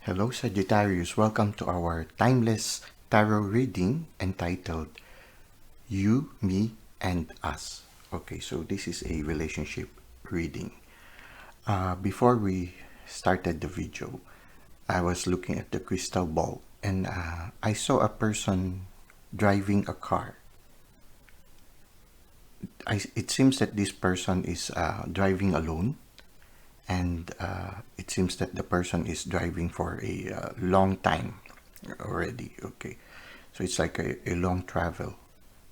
Hello Sagittarius, welcome to our timeless tarot reading entitled You, Me, and Us. Okay, so this is a relationship reading. Before we started the video, I was looking at the crystal ball and I saw a person driving a car. It seems that this person is driving alone, and it seems that the person is driving for a long time already. Okay, so it's like a long travel.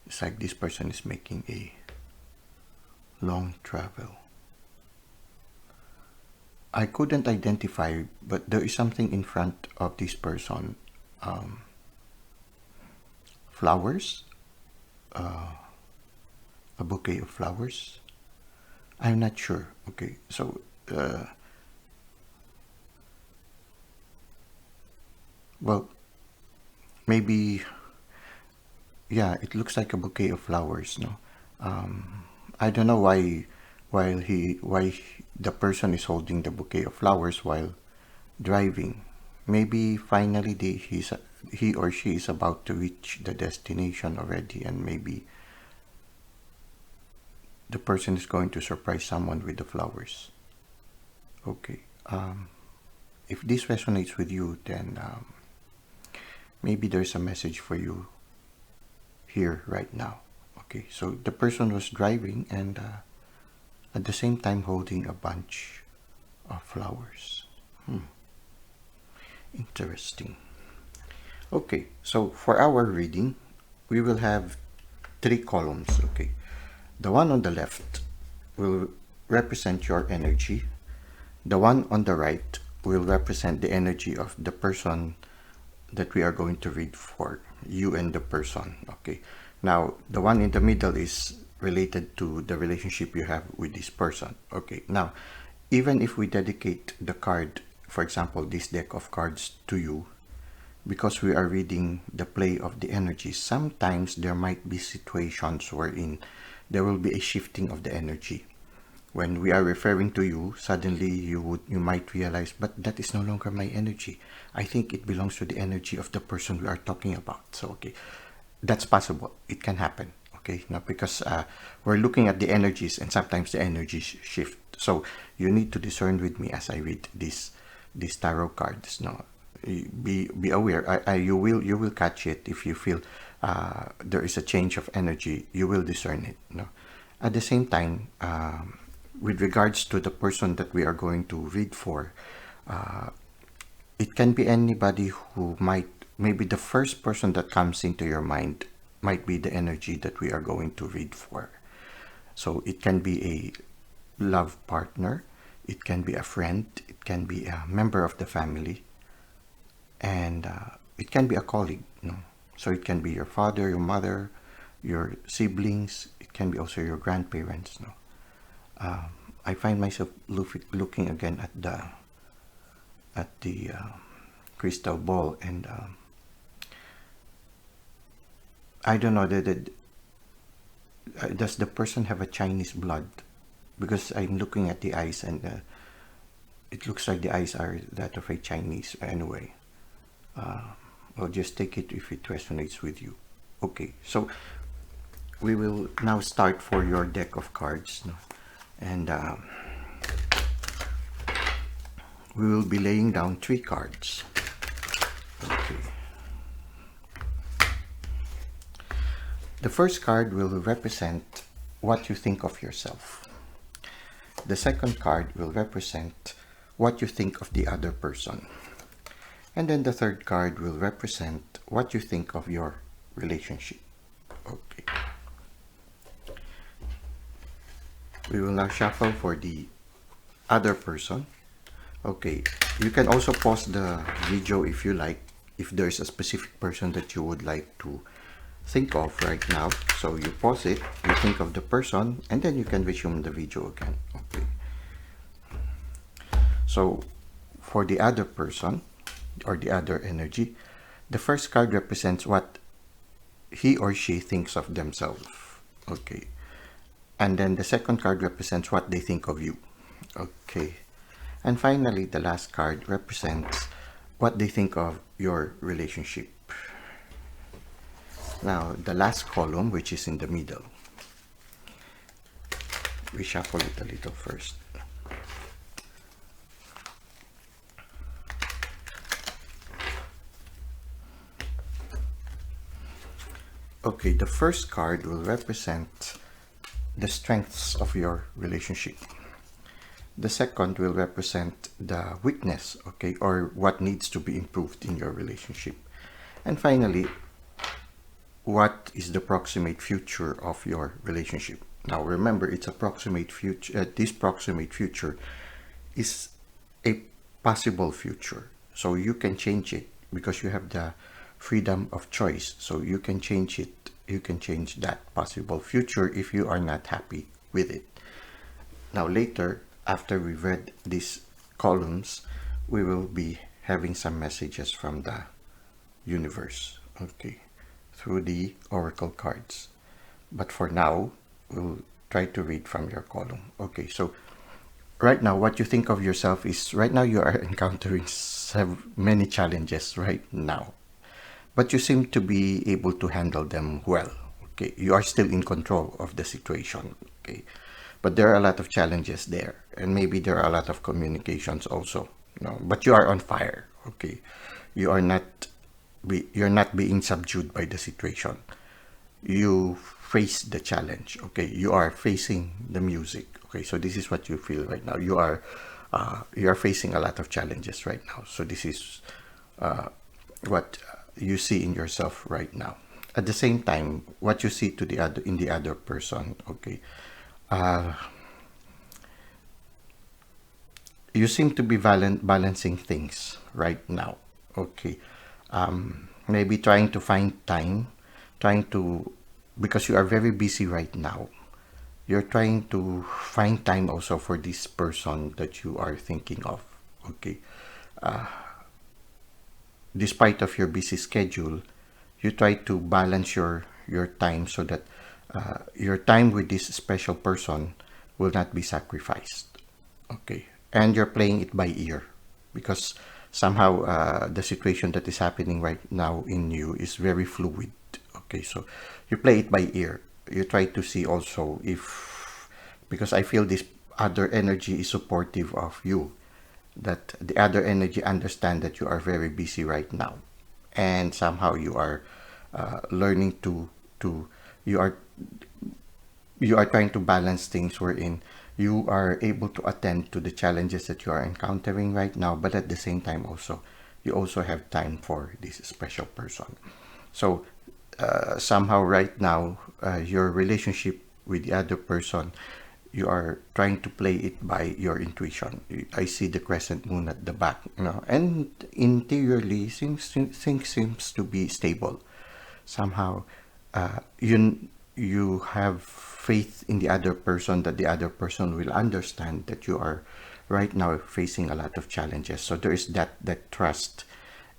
It's like this person is making a long travel. I couldn't identify, but there is something in front of this person. Flowers, a bouquet of flowers. I'm not sure. Okay, so well, maybe, yeah, it looks like a bouquet of flowers. No, I don't know why the person is holding the bouquet of flowers while driving. Maybe finally he or she is about to reach the destination already, and maybe the person is going to surprise someone with the flowers. Okay, if this resonates with you, then maybe there's a message for you here right now. Okay, so the person was driving and at the same time holding a bunch of flowers. Interesting. Okay, so for our reading, we will have 3 columns. Okay, the one on the left will represent your energy. The one on the right will represent the energy of the person that we are going to read for, you and the person. Okay, now the one in the middle is related to the relationship you have with this person. Okay, now even if we dedicate the card, for example this deck of cards, to you, because we are reading the play of the energy, sometimes there might be situations wherein there will be a shifting of the energy. When we are referring to you, suddenly you might realize, but that is no longer my energy. I think it belongs to the energy of the person we are talking about. So okay, that's possible. It can happen. Okay, now because we're looking at the energies, and sometimes the energies shift. So you need to discern with me as I read these tarot cards. Now, be aware. You will catch it if you feel there is a change of energy. You will discern it. No, at the same time, with regards to the person that we are going to read for, it can be anybody who maybe the first person that comes into your mind might be the energy that we are going to read for. So it can be a love partner, it can be a friend, it can be a member of the family, and it can be a colleague. No? So it can be your father, your mother, your siblings, it can be also your grandparents. No? I find myself looking again at the crystal ball, and I don't know, does the person have a Chinese blood? Because I'm looking at the eyes, and it looks like the eyes are that of a Chinese. Anyway, I'll just take it if it resonates with you. Okay, so we will now start for your deck of cards. No? And we will be laying down 3 cards. Okay. The first card will represent what you think of yourself. The second card will represent what you think of the other person. And then the third card will represent what you think of your relationship. Okay. We will now shuffle for the other person. Okay, you can also pause the video if you like, if there's a specific person that you would like to think of right now. So you pause it, you think of the person, and then you can resume the video again. Okay. So for the other person, or the other energy, the first card represents what he or she thinks of themselves. Okay. And then the second card represents what they think of you. Okay. And finally, the last card represents what they think of your relationship. Now, the last column, which is in the middle, we shuffle it a little first. Okay, the first card will represent the strengths of your relationship. The second will represent the weakness, okay, or what needs to be improved in your relationship. And finally, what is the proximate future of your relationship? Now remember, it's a proximate future. This proximate future is a possible future, so you can change it because you have the freedom of choice. So you can change it. You can change that possible future if you are not happy with it. Now later, after we read these columns, we will be having some messages from the universe, okay, through the oracle cards. But for now, we'll try to read from your column. Okay, so right now, what you think of yourself is, right now you are encountering many challenges right now, but you seem to be able to handle them well. Okay, you are still in control of the situation. Okay, but there are a lot of challenges there, and maybe there are a lot of communications also. But you are on fire. Okay, you are not you're not being subdued by the situation. You face the challenge. Okay, you are facing the music. Okay, so this is what you feel right now. You are facing a lot of challenges right now. So this is what you see in yourself right now. At the same time, what you see to the other in the other person. Okay, you seem to be balancing things right now. Okay, maybe trying to find time, because you are very busy right now. You're trying to find time also for this person that you are thinking of. Okay, despite of your busy schedule, you try to balance your time so that your time with this special person will not be sacrificed. Okay, and you're playing it by ear because somehow the situation that is happening right now in you is very fluid. Okay, so you play it by ear. You try to see also if, because I feel this other energy is supportive of you, that the other energy understand that you are very busy right now, and somehow you are learning to you are trying to balance things wherein you are able to attend to the challenges that you are encountering right now, but at the same time also you also have time for this special person. So somehow right now your relationship with the other person, you are trying to play it by your intuition. I see the crescent moon at the back, and interiorly things seems to be stable. Somehow you have faith in the other person, that the other person will understand that you are right now facing a lot of challenges. So there is that trust,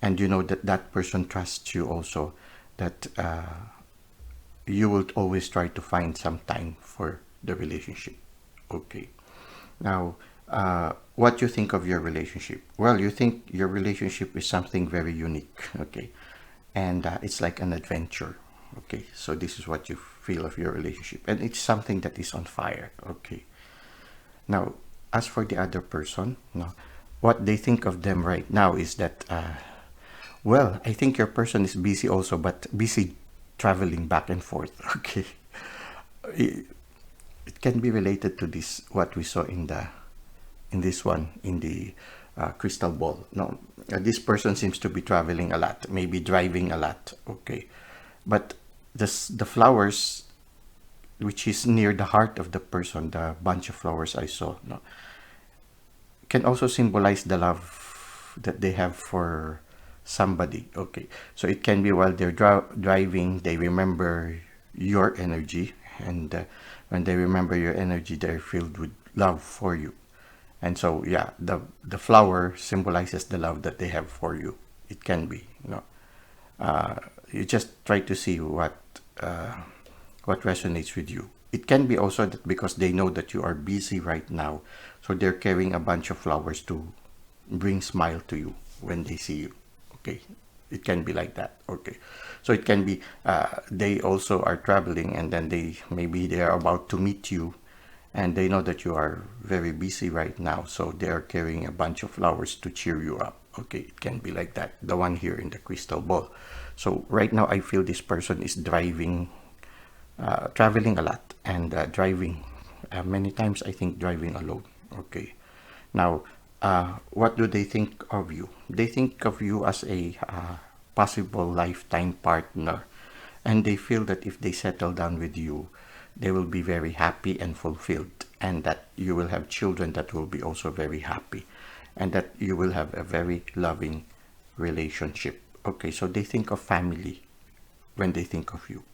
and you know that person trusts you also, that you will always try to find some time for the relationship. Okay, now what you think of your relationship? Well, you think your relationship is something very unique. Okay, and it's like an adventure. Okay, so this is what you feel of your relationship, and it's something that is on fire. Okay, now as for the other person, what they think of them right now is that well, I think your person is busy also, but busy traveling back and forth. Okay, it can be related to this, what we saw in this one, in the crystal ball. No, this person seems to be traveling a lot, maybe driving a lot. Okay, but the flowers, which is near the heart of the person, the bunch of flowers I saw, can also symbolize the love that they have for somebody. Okay, so it can be while they're driving, they remember your energy, and when they remember your energy, they're filled with love for you. And so yeah, the flower symbolizes the love that they have for you. It can be, you just try to see what resonates with you. It can be also that because they know that you are busy right now, so they're carrying a bunch of flowers to bring smile to you. when they see you. Okay, it can be like that. Okay, so it can be they also are traveling, and then they are about to meet you, and they know that you are very busy right now, so they are carrying a bunch of flowers to cheer you up. Okay, it can be like that. The one here in the crystal ball. So right now I feel this person is driving, traveling a lot, and driving many times, I think driving alone. Okay, now what do they think of you? They think of you as a possible lifetime partner, and they feel that if they settle down with you, they will be very happy and fulfilled, and that you will have children that will be also very happy, and that you will have a very loving relationship. Okay, so they think of family when they think of you.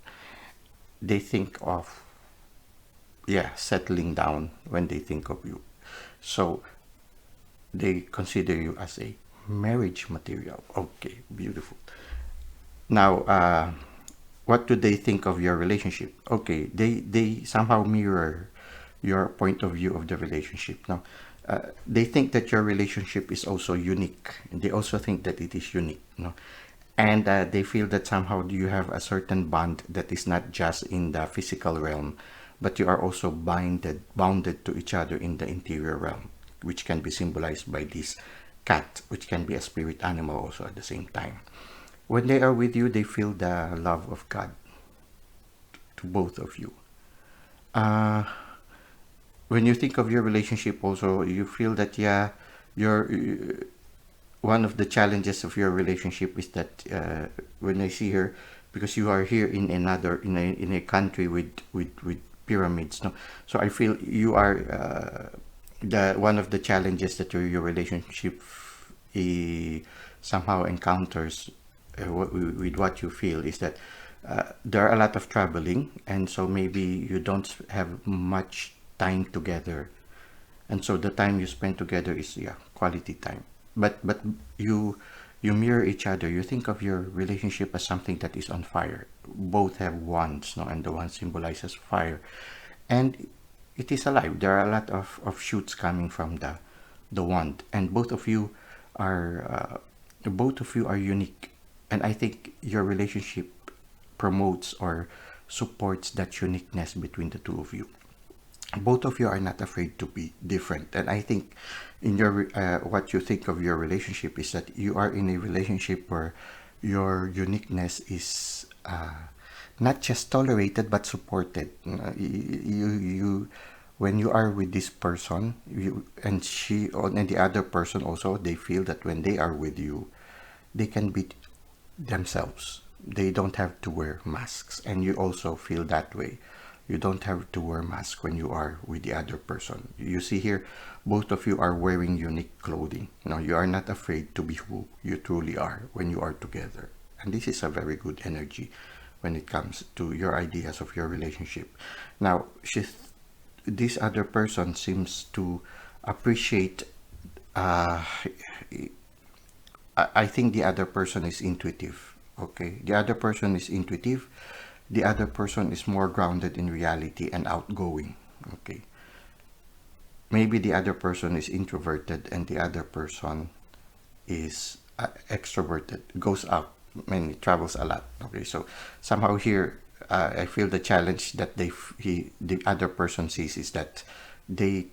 They think of, yeah, settling down when they think of you. So they consider you as a marriage material. Okay, beautiful. Now, what do they think of your relationship? Okay, they somehow mirror your point of view of the relationship. Now, they think that your relationship is also unique. They also think that it is unique. No? And they feel that somehow you have a certain bond that is not just in the physical realm, but you are also bounded to each other in the interior realm, which can be symbolized by this cat, which can be a spirit animal also at the same time. When they are with you, they feel the love of God to both of you. Uh, when you think of your relationship, also you feel that, yeah, you're one of the challenges of your relationship is that when I see her, because you are here in another in a country with pyramids, no, so I feel you are the one of the challenges that your relationship somehow encounters with what you feel is that there are a lot of traveling, and so maybe you don't have much time together, and so the time you spend together is, yeah, quality time. But you mirror each other. You think of your relationship as something that is on fire. Both have wands, no, and the wand symbolizes fire, and it is alive. There are a lot of shoots coming from the wand, and both of you are unique, and I think your relationship promotes or supports that uniqueness between the two of you. Both of you are not afraid to be different, and I think in your what you think of your relationship is that you are in a relationship where your uniqueness is not just tolerated but supported. You when you are with this person, you and she and the other person also, they feel that when they are with you, they can be themselves. They don't have to wear masks, and you also feel that way. You don't have to wear mask when you are with the other person. You see here, both of you are wearing unique clothing. You are not afraid to be who you truly are when you are together. And this is a very good energy when it comes to your ideas of your relationship. Now, this other person seems to appreciate. I think the other person is intuitive. Okay, the other person is intuitive. The other person is more grounded in reality and outgoing. Okay, maybe the other person is introverted and the other person is extroverted, goes out, I mean, travels a lot. Okay, so somehow here, I feel the challenge that the other person sees is that they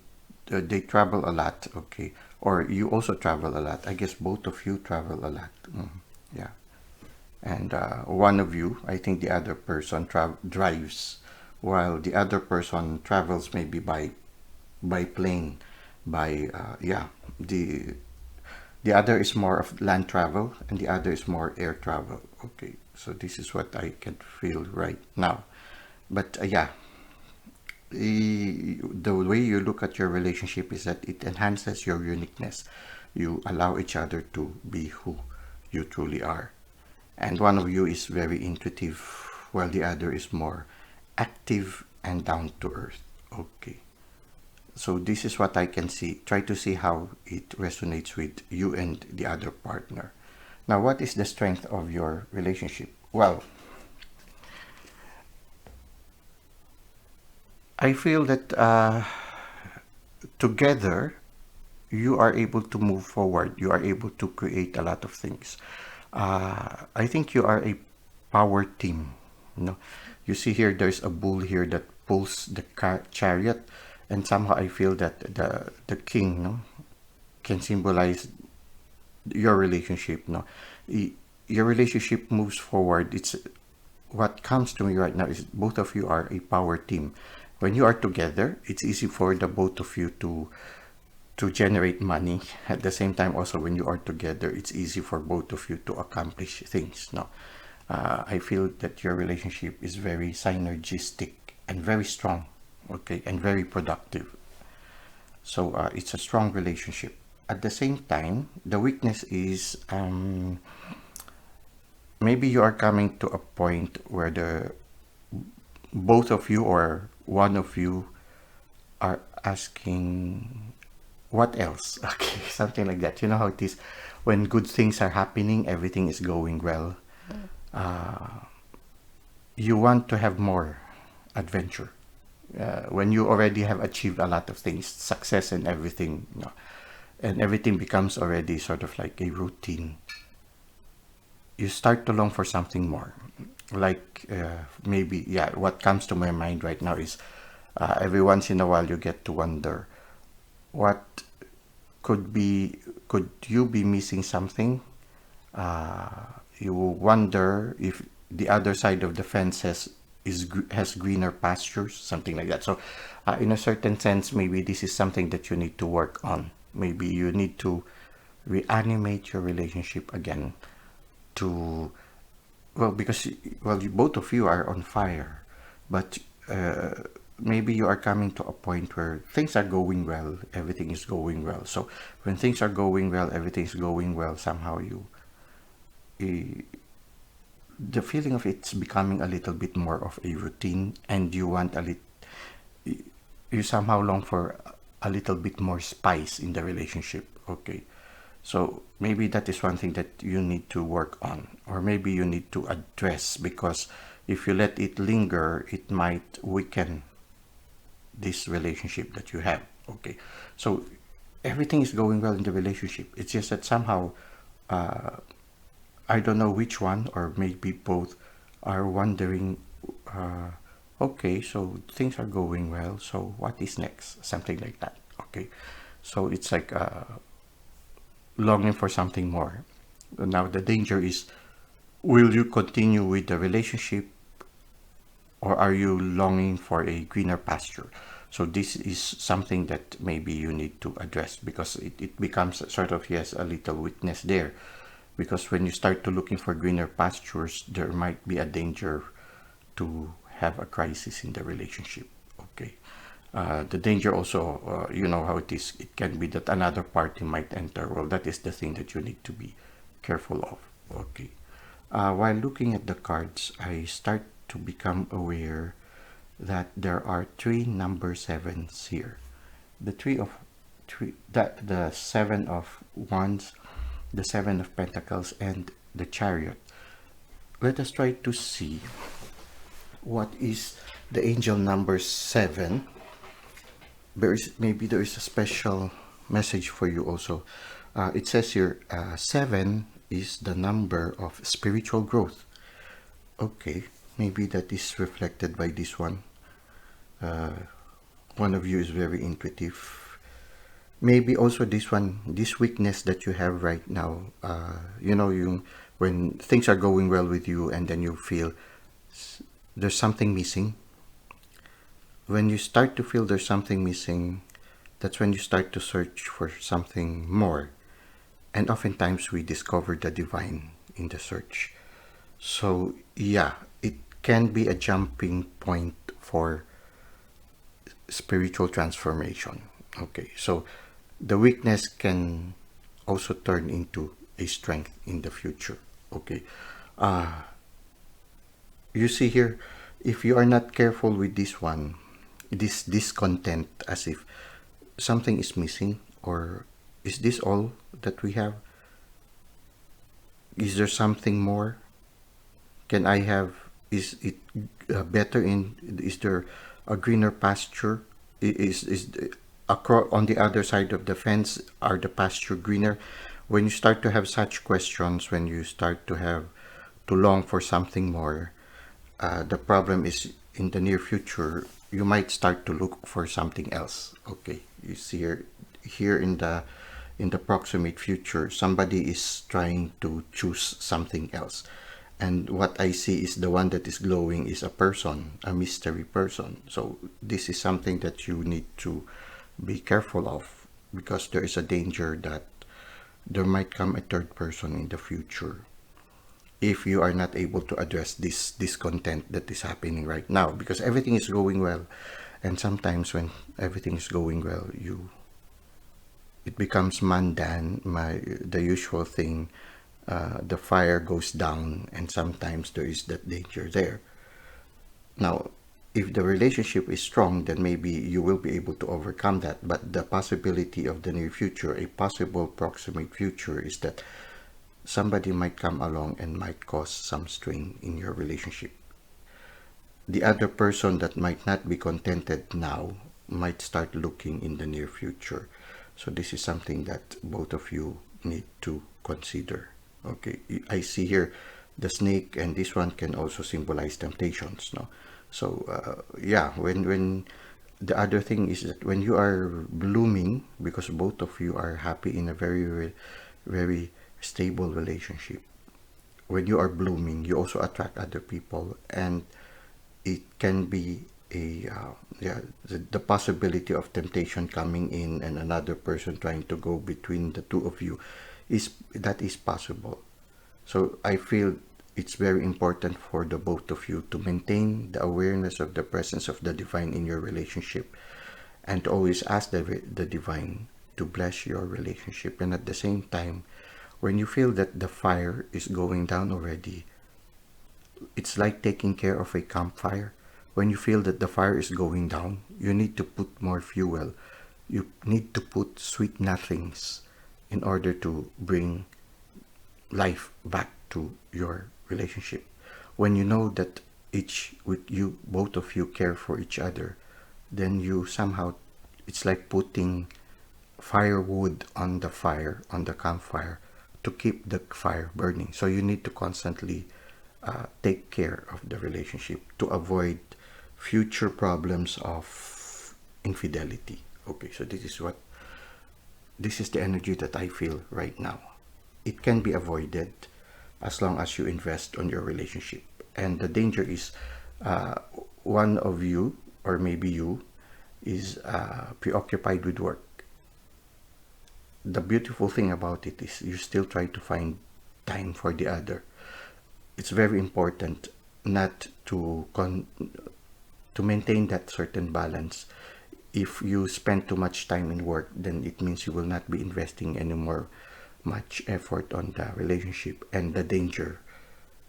they travel a lot. Okay, or you also travel a lot. I guess both of you travel a lot. Yeah, and one of you, I think the other person drives, while the other person travels maybe by plane, by yeah, the other is more of land travel and the other is more air travel. Okay, so this is what I can feel right now. But yeah, the way you look at your relationship is that it enhances your uniqueness. You allow each other to be who you truly are. And one of you is very intuitive, while the other is more active and down to earth. Okay. So this is what I can see. Try to see how it resonates with you and the other partner. Now, what is the strength of your relationship? Well, I feel that together you are able to move forward. You are able to create a lot of things. I think you are a power team. You know, you see here, there's a bull here that pulls the chariot, and somehow I feel that the king, no, can symbolize your relationship. No, your relationship moves forward. It's what comes to me right now is both of you are a power team. When you are together, it's easy for the both of you to generate money. At the same time, also when you are together, it's easy for both of you to accomplish things. No, I feel that your relationship is very synergistic and very strong, okay, and very productive. So it's a strong relationship. At the same time, the weakness is maybe you are coming to a point where the both of you or one of you are asking what else. Okay, something like that. You know how it is when good things are happening, everything is going well. You want to have more adventure. When you already have achieved a lot of things, success and everything, you know, and everything becomes already sort of like a routine, you start to long for something more. Like maybe, yeah, what comes to my mind right now is every once in a while you get to wonder what could be, could you be missing something? You wonder if the other side of the fence has greener pastures, something like that. So, in a certain sense, maybe this is something that you need to work on. Maybe you need to reanimate your relationship again to, well, because, well, both of you are on fire, but maybe you are coming to a point where things are going well, everything is going well. So when things are going well, everything is going well, somehow eh, the feeling of it's becoming a little bit more of a routine, and you want a little, you somehow long for a little bit more spice in the relationship. Okay, so maybe that is one thing that you need to work on, or maybe you need to address, because if you let it linger, it might weaken this relationship that you have. Okay, so everything is going well in the relationship. It's just that somehow I don't know which one, or maybe both, are wondering, uh, okay, so things are going well, so what is next? Something like that. Okay, so it's like longing for something more. Now, the danger is, will you continue with the relationship, or are you longing for a greener pasture? So this is something that maybe you need to address, because it becomes sort of, yes, a little weakness there. Because when you start to looking for greener pastures, there might be a danger to have a crisis in the relationship. Okay. The danger also, you know how it is. It can be that another party might enter. Well, that is the thing that you need to be careful of. Okay. While looking at the cards, I start to become aware that there are three number sevens here. The three of three, that the seven of wands, the seven of pentacles, and the chariot. Let us try to see what is the angel number 7. Maybe there is a special message for you also. It says here 7 is the number of spiritual growth. Okay, maybe that is reflected by this one. One of you is very intuitive. Maybe also this one, this weakness that you have right now. You know, when things are going well with you, and then you feel there's something missing. When you start to feel there's something missing, that's when you start to search for something more. And oftentimes we discover the divine in the search. So yeah, it can be a jumping point for spiritual transformation. Okay, so the weakness can also turn into a strength in the future. Okay, you see here, if you are not careful with this one, this discontent, as if something is missing, or is this all that we have? Is there something more? Can I have, is it better in, is there a greener pasture? Is on the other side of the fence, are the pasture greener? When you start to have such questions, when you start to have to long for something more, the problem is in the near future, you might start to look for something else. Okay, you see here in the proximate future, somebody is trying to choose something else. And what I see is the one that is glowing is a person, a mystery person. So this is something that you need to be careful of, because there is a danger that there might come a third person in the future if you are not able to address this discontent that is happening right now, because everything is going well. And sometimes when everything is going well, it becomes mundane, the usual thing. The fire goes down, and sometimes there is that danger there. Now, if the relationship is strong, then maybe you will be able to overcome that. But the possibility of the near future, a possible proximate future, is that somebody might come along and might cause some strain in your relationship. The other person that might not be contented now might start looking in the near future. So this is something that both of you need to consider. Okay, I see here the snake, and this one can also symbolize temptations. No, so yeah, when the other thing is that when you are blooming, because both of you are happy in a very, very stable relationship, when you are blooming, you also attract other people, and it can be the possibility of temptation coming in and another person trying to go between the two of you is possible. So I feel it's very important for the both of you to maintain the awareness of the presence of the divine in your relationship, and to always ask the divine to bless your relationship. And at the same time, when you feel that the fire is going down already, it's like taking care of a campfire. When you feel that the fire is going down, you need to put more fuel. You need to put sweet nothings in order to bring life back to your relationship. When you know that both of you care for each other, then you somehow, it's like putting firewood on the fire, on the campfire, to keep the fire burning. So you need to constantly take care of the relationship to avoid future problems of infidelity. Okay, so this is the energy that I feel right now. It can be avoided as long as you invest on your relationship. And the danger is one of you, or maybe you, is preoccupied with work. The beautiful thing about it is you still try to find time for the other. It's very important not to maintain that certain balance. If you spend too much time in work, then it means you will not be investing anymore much effort on the relationship, and the danger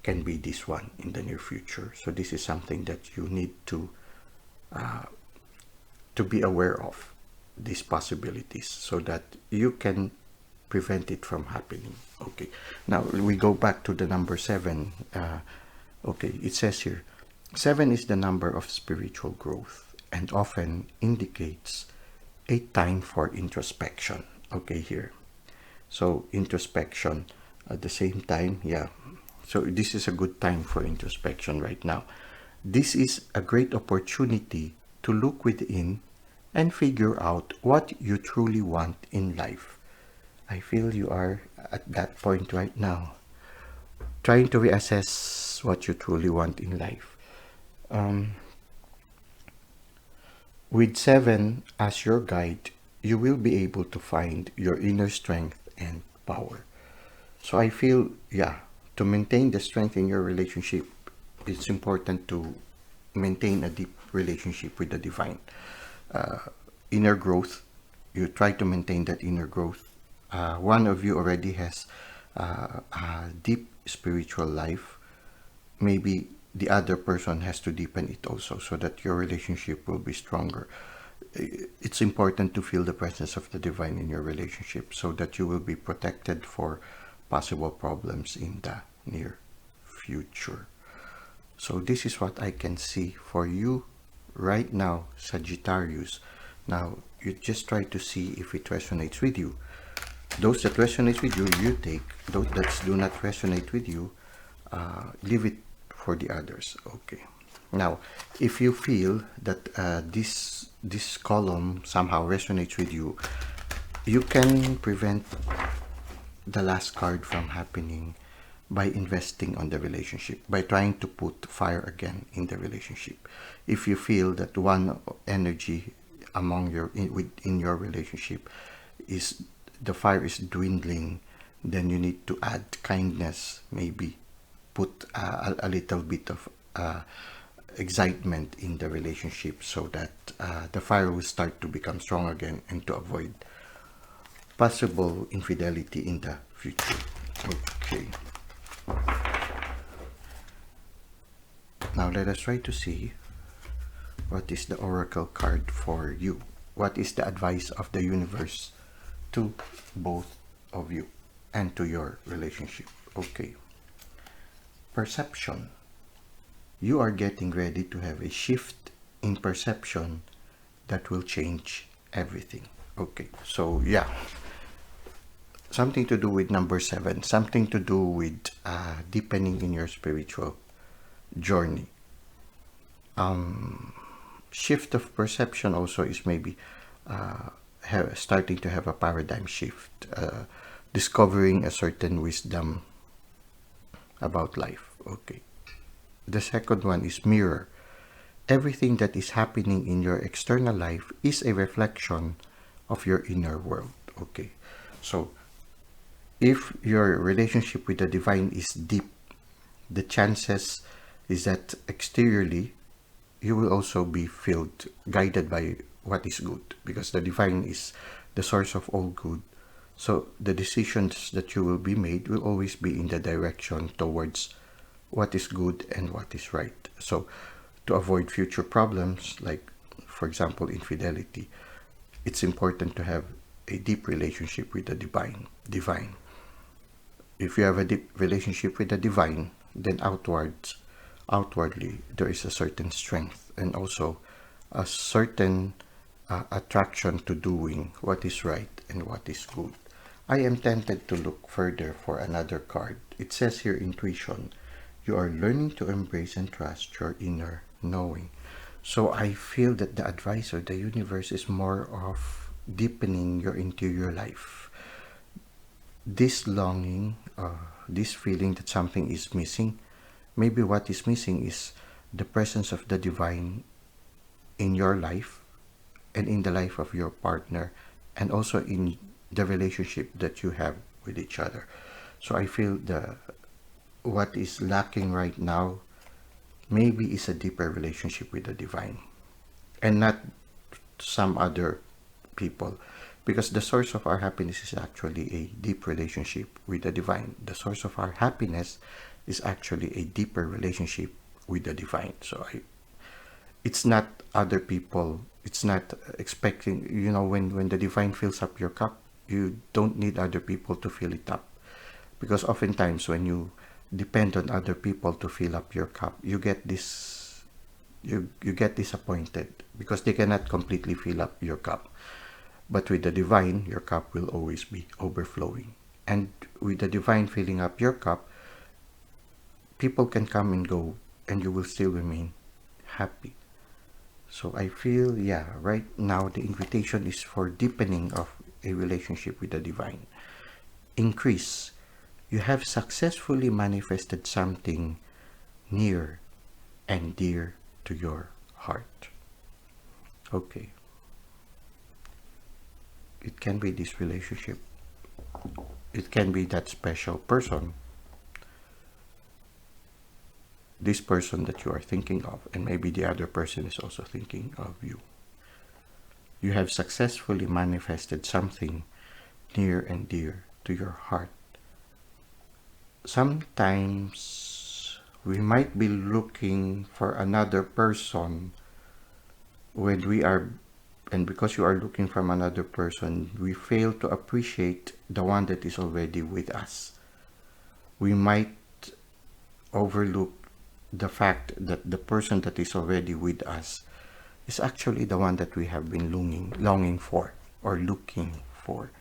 can be this one in the near future. So this is something that you need to be aware of, these possibilities, so that you can prevent it from happening. Okay, now we go back to the number 7. Okay, it says here, 7 is the number of spiritual growth and often indicates a time for introspection. Okay, here. So introspection at the same time, yeah. So this is a good time for introspection right now. This is a great opportunity to look within and figure out what you truly want in life. I feel you are at that point right now, trying to reassess what you truly want in life. With 7 as your guide, you will be able to find your inner strength and power. So I feel, yeah, to maintain the strength in your relationship, it's important to maintain a deep relationship with the divine. Inner growth, you try to maintain that inner growth. One of you already has a deep spiritual life. Maybe the other person has to deepen it also, so that your relationship will be stronger. It's important to feel the presence of the divine in your relationship, so that you will be protected for possible problems in the near future. So this is what I can see for you right now, Sagittarius. Now, You just try to see if it resonates with you. Those that resonate with you, you take. Those that do not resonate with you, leave it for the others. Okay. Now, if you feel that this column somehow resonates with you, you can prevent the last card from happening by investing on the relationship, by trying to put fire again in the relationship. If you feel that one energy among within your relationship is the fire is dwindling, then you need to add kindness, maybe put a little bit of excitement in the relationship so that the fire will start to become strong again and to avoid possible infidelity in the future. Okay. Now let us try to see what is the oracle card for you. What is the advice of the universe to both of you and to your relationship? Okay. Perception. You are getting ready to have a shift in perception that will change everything. Okay, so yeah, something to do with number 7, something to do with deepening in your spiritual journey. Shift of perception also is maybe starting to have a paradigm shift, discovering a certain wisdom about life. Okay. The second one is mirror. Everything that is happening in your external life is a reflection of your inner world. Okay. So if your relationship with the divine is deep, the chances is that exteriorly you will also be filled, guided by what is good, because the divine is the source of all good. So the decisions that you will be made will always be in the direction towards what is good and what is right. So to avoid future problems, like for example infidelity, it's important to have a deep relationship with the divine. If you have a deep relationship with the divine, then outwardly there is a certain strength and also a certain attraction to doing what is right and what is good. I am tempted to look further for another card. It says here intuition. You are learning to embrace and trust your inner knowing. So I feel that the advice of the universe is more of deepening your interior life. This longing, this feeling that something is missing, maybe what is missing is the presence of the divine in your life and in the life of your partner and also in the relationship that you have with each other. So I feel what is lacking right now maybe is a deeper relationship with the divine and not some other people, because the source of our happiness is actually a deep relationship with the divine. The source of our happiness is actually a deeper relationship with the divine. So it's not other people, it's not expecting, when the divine fills up your cup, you don't need other people to fill it up, because oftentimes when you depend on other people to fill up your cup, you get disappointed because they cannot completely fill up your cup. But with the divine, your cup will always be overflowing. And with the divine filling up your cup, people can come and go and you will still remain happy. So I feel, right now the invitation is for deepening of a relationship with the divine. Increase. You have successfully manifested something near and dear to your heart. Okay. It can be this relationship. It can be that special person. This person that you are thinking of, and maybe the other person is also thinking of you. You have successfully manifested something near and dear to your heart. Sometimes we might be looking for another person when we are, and because you are looking from another person, we fail to appreciate the one that is already with us. We might overlook the fact that the person that is already with us is actually the one that we have been longing for or looking for.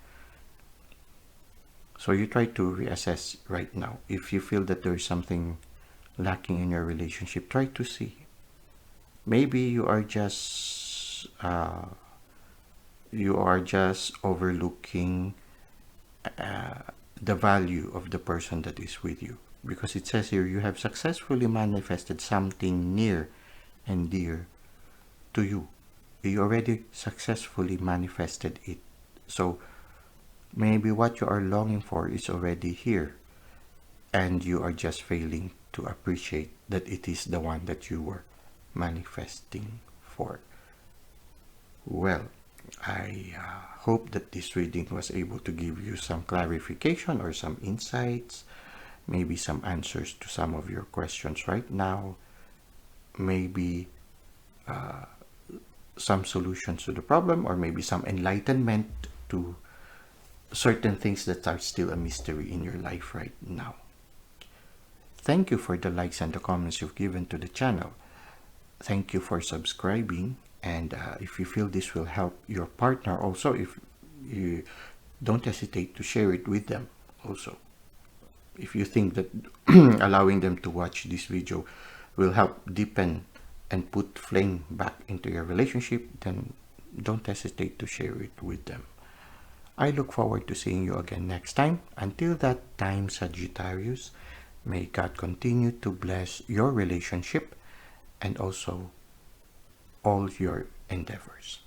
So you try to reassess right now. If you feel that there is something lacking in your relationship, try to see. Maybe you are just overlooking the value of the person that is with you, because it says here you have successfully manifested something near and dear to you. You already successfully manifested it. So maybe what you are longing for is already here, and you are just failing to appreciate that it is the one that you were manifesting for. Well, I hope that this reading was able to give you some clarification or some insights, maybe some answers to some of your questions right now, maybe some solutions to the problem, or maybe some enlightenment to certain things that are still a mystery in your life right now. Thank you for the likes and the comments you've given to the channel. Thank you for subscribing, and if you feel this will help your partner also, if you don't hesitate to share it with them also. If you think that allowing them to watch this video will help deepen and put flame back into your relationship, then don't hesitate to share it with them. I look forward to seeing you again next time. Until that time, Sagittarius, may God continue to bless your relationship and also all your endeavors.